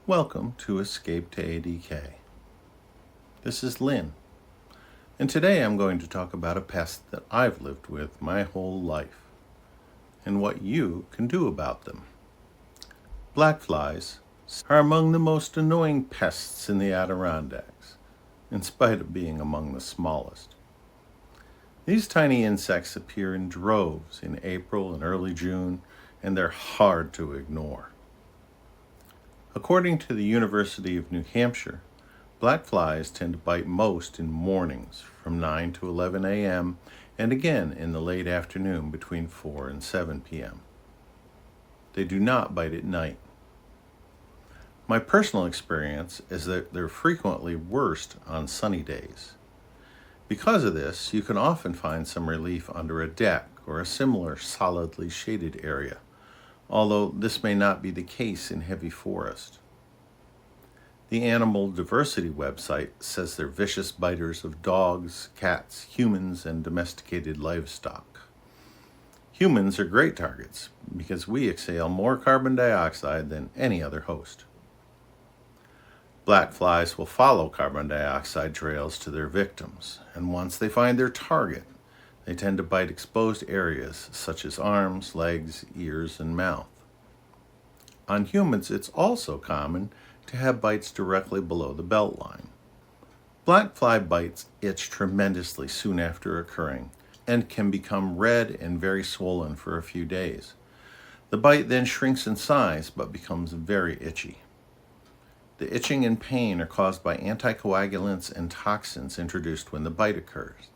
Welcome to Escape to ADK. This is Lynn, and today I'm going to talk about a pest that I've lived with my whole life, and what you can do about them. Black flies are among the most annoying pests in the Adirondacks, in spite of being among the smallest. These tiny insects appear in droves in April and early June, and they're hard to ignore. According to the University of New Hampshire, black flies tend to bite most in mornings from 9 to 11 a.m. and again in the late afternoon between 4 and 7 p.m. They do not bite at night. My personal experience is that they're frequently worst on sunny days. Because of this, you can often find some relief under a deck or a similar solidly shaded area, although this may not be the case in heavy forest. The Animal Diversity website says they're vicious biters of dogs, cats, humans, and domesticated livestock. Humans are great targets because we exhale more carbon dioxide than any other host. Black flies will follow carbon dioxide trails to their victims, and once they find their target, they tend to bite exposed areas such as arms, legs, ears, and mouth. On humans, it's also common to have bites directly below the belt line. Black fly bites itch tremendously soon after occurring and can become red and very swollen for a few days. The bite then shrinks in size but becomes very itchy. The itching and pain are caused by anticoagulants and toxins introduced when the bite occurs.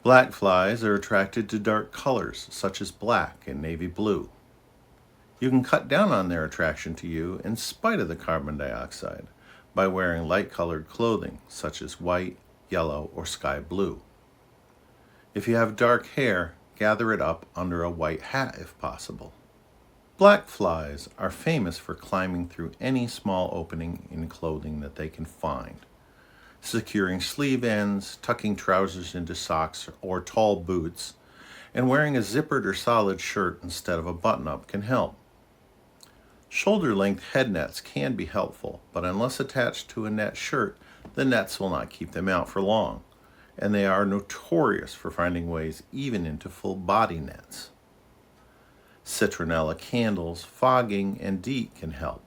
Black flies are attracted to dark colors such as black and navy blue. You can cut down on their attraction to you in spite of the carbon dioxide by wearing light-colored clothing such as white, yellow, or sky blue. If you have dark hair, gather it up under a white hat if possible. Black flies are famous for climbing through any small opening in clothing that they can find. Securing sleeve ends, tucking trousers into socks or tall boots, and wearing a zippered or solid shirt instead of a button-up can help. Shoulder-length head nets can be helpful, but unless attached to a net shirt, the nets will not keep them out for long, and they are notorious for finding ways even into full body nets. Citronella candles, fogging, and DEET can help.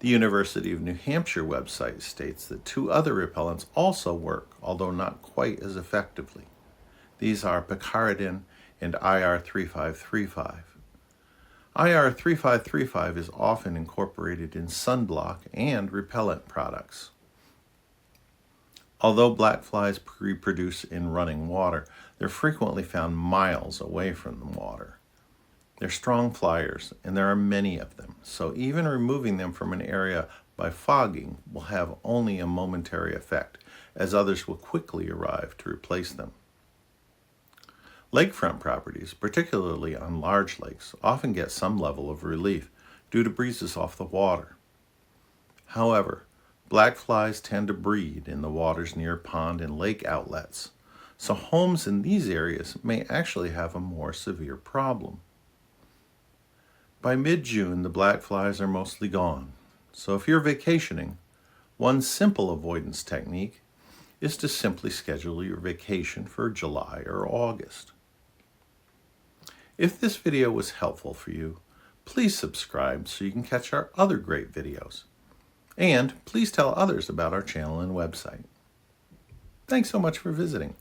The University of New Hampshire website states that 2 other repellents also work, although not quite as effectively. These are picaridin and IR3535. IR3535 is often incorporated in sunblock and repellent products. Although black flies reproduce in running water, they're frequently found miles away from the water. They're strong flyers, and there are many of them, so even removing them from an area by fogging will have only a momentary effect, as others will quickly arrive to replace them. Lakefront properties, particularly on large lakes, often get some level of relief due to breezes off the water. However, black flies tend to breed in the waters near pond and lake outlets, so homes in these areas may actually have a more severe problem. By mid-June, the black flies are mostly gone, so if you're vacationing, one simple avoidance technique is to simply schedule your vacation for July or August. If this video was helpful for you, please subscribe so you can catch our other great videos. And please tell others about our channel and website. Thanks so much for visiting.